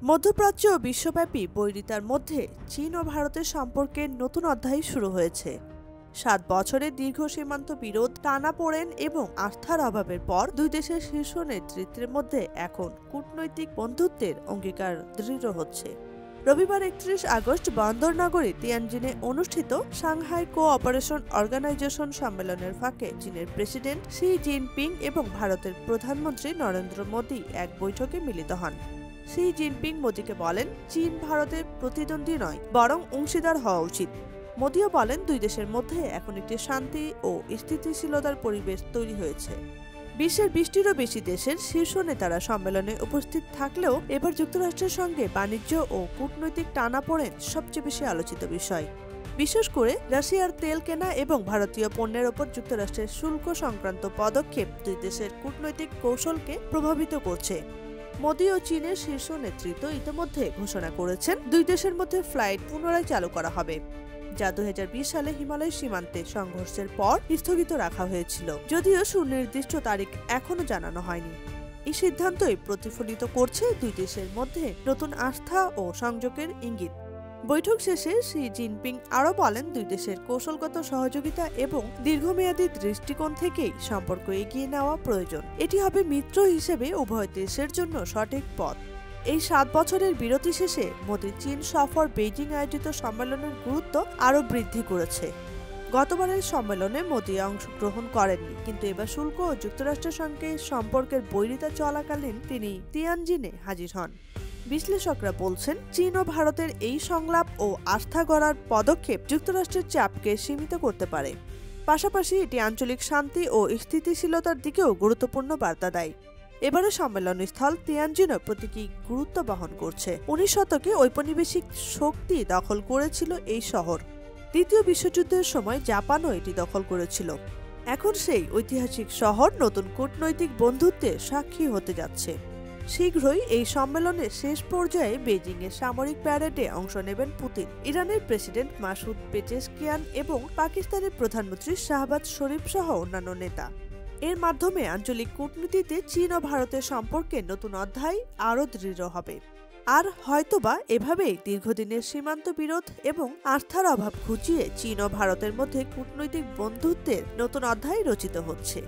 মধ্যপ্রাচ্য ও বিশ্বব্যাপী বৈরিতার মধ্যে চীন ও ভারতের সম্পর্কের নতুন অধ্যায় শুরু হয়েছে। ৭ বছরের দীর্ঘ সীমান্ত বিরোধ, টানাপোড়েন এবং আস্থার অভাবের পর দুই দেশের শীর্ষ নেতৃত্বের মধ্যে এখন কূটনৈতিক বন্ধুত্বের অঙ্গীকার দৃঢ় হচ্ছে। রবিবার ৩১ আগস্ট বন্দরনগরী তিয়ানজিনে অনুষ্ঠিত সাংহাই কোঅপারেশন অর্গানাইজেশন সম্মেলনের ফাঁকে চীনের প্রেসিডেন্ট শি জিনপিং এবং ভারতের প্রধানমন্ত্রী নরেন্দ্র মোদি এক বৈঠকে মিলিত হন। শি জিনপিং মোদিকে বলেন, চীন ভারতের প্রতিদ্বন্দ্বী নয়, বরং অংশীদার হওয়া উচিত। মোদিও বলেন, দুই দেশের মধ্যে এখন একটি শান্তি ও স্থিতিশীলতার পরিবেশ তৈরি হয়েছে। বিশ্বের ২০টিরও বেশি দেশের শীর্ষ নেতারা সম্মেলনে উপস্থিত থাকলেও এবার যুক্তরাষ্ট্রের সঙ্গে বাণিজ্য ও কূটনৈতিক টানাপোড়েন সবচেয়ে বেশি আলোচিত বিষয়। বিশেষ করে রাশিয়ার তেল কেনা এবং ভারতীয় পণ্যের ওপর যুক্তরাষ্ট্রের শুল্ক সংক্রান্ত পদক্ষেপ দুই দেশের কূটনৈতিক কৌশলকে প্রভাবিত করছে। মোদি ও চীনের শীর্ষ নেতৃত্ব ইতিমধ্যে ঘোষণা করেছেন, দুই দেশের মধ্যে ফ্লাইট পুনরায় চালু করা হবে, যা ২০২০ সালে হিমালয় সীমান্তে সংঘর্ষের পর স্থগিত রাখা হয়েছিল, যদিও সুনির্দিষ্ট তারিখ এখনো জানানো হয়নি। এই সিদ্ধান্তই প্রতিফলিত করছে দুই দেশের মধ্যে নতুন আস্থা ও সংযোগের ইঙ্গিত। বৈঠক শেষে শি জিনপিং আরও বলেন, দুই দেশের কৌশলগত সহযোগিতা এবং দীর্ঘমেয়াদী দৃষ্টিকোণ থেকেই সম্পর্ক এগিয়ে নেওয়া প্রয়োজন। এটি হবে মিত্র হিসেবে উভয় দেশের জন্য সঠিক পথ। এই ৭ বছরের বিরতি শেষে মোদির চীন সফর বেইজিং আয়োজিত সম্মেলনের গুরুত্ব আরও বৃদ্ধি করেছে। গতবারের সম্মেলনে মোদি অংশগ্রহণ করেননি, কিন্তু এবার শুল্ক ও যুক্তরাষ্ট্রের সঙ্গে সম্পর্কের বৈরিতা চলাকালীন তিনি তিয়ানজিনে হাজির হন। বিশ্লেষকরা বলছেন, চীন ও ভারতের এই সংলাপ ও আস্থা গড়ার পদক্ষেপ যুক্তরাষ্ট্রের চাপকে সীমিত করতে পারে। পাশাপাশি এটি আঞ্চলিক শান্তি ও স্থিতিশীলতার দিকেও গুরুত্বপূর্ণ বার্তা দেয়। এবারের সম্মেলনস্থল তিয়ানজিনও প্রতীকী গুরুত্ব বহন করছে। ১৯ শতকে ঔপনিবেশিক শক্তি দখল করেছিল এই শহর। দ্বিতীয় বিশ্বযুদ্ধের সময় জাপানও এটি দখল করেছিল। এখন সেই ঐতিহাসিক শহর নতুন কূটনৈতিক বন্ধুত্বের সাক্ষী হতে যাচ্ছে। শীঘ্রই এই সম্মেলনের শেষ পর্যায়ে বেইজিংয়ের সামরিক প্যারেডে অংশ নেবেন পুতিন, ইরানের প্রেসিডেন্ট মাসুদ পেজেশকিয়ান এবং পাকিস্তানের প্রধানমন্ত্রী শাহবাজ শরীফ সহ অন্যান্য নেতা। এর মাধ্যমে আঞ্চলিক কূটনীতিতে চীন ও ভারতের সম্পর্কে নতুন অধ্যায় আরও দৃঢ় হবে। আর হয়তোবা এভাবেই দীর্ঘদিনের সীমান্ত বিরোধ এবং আস্থার অভাব ঘুচিয়ে চীন ও ভারতের মধ্যে কূটনৈতিক বন্ধুত্বের নতুন অধ্যায় রচিত হচ্ছে।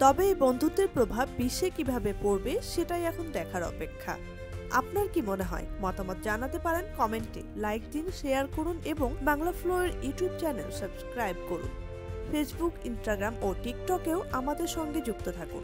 তবে এই বন্ধুত্বের প্রভাব বিশ্বে কিভাবে পড়বে সেটাই এখন দেখার অপেক্ষা। আপনার কি মনে হয়? মতামত জানাতে পারেন কমেন্টে। লাইক দিন, শেয়ার করুন এবং বাংলা ফ্লোয়ের ইউটিউব চ্যানেল সাবস্ক্রাইব করুন। ফেসবুক, ইনস্টাগ্রাম ও টিকটকেও আমাদের সঙ্গে যুক্ত থাকুন।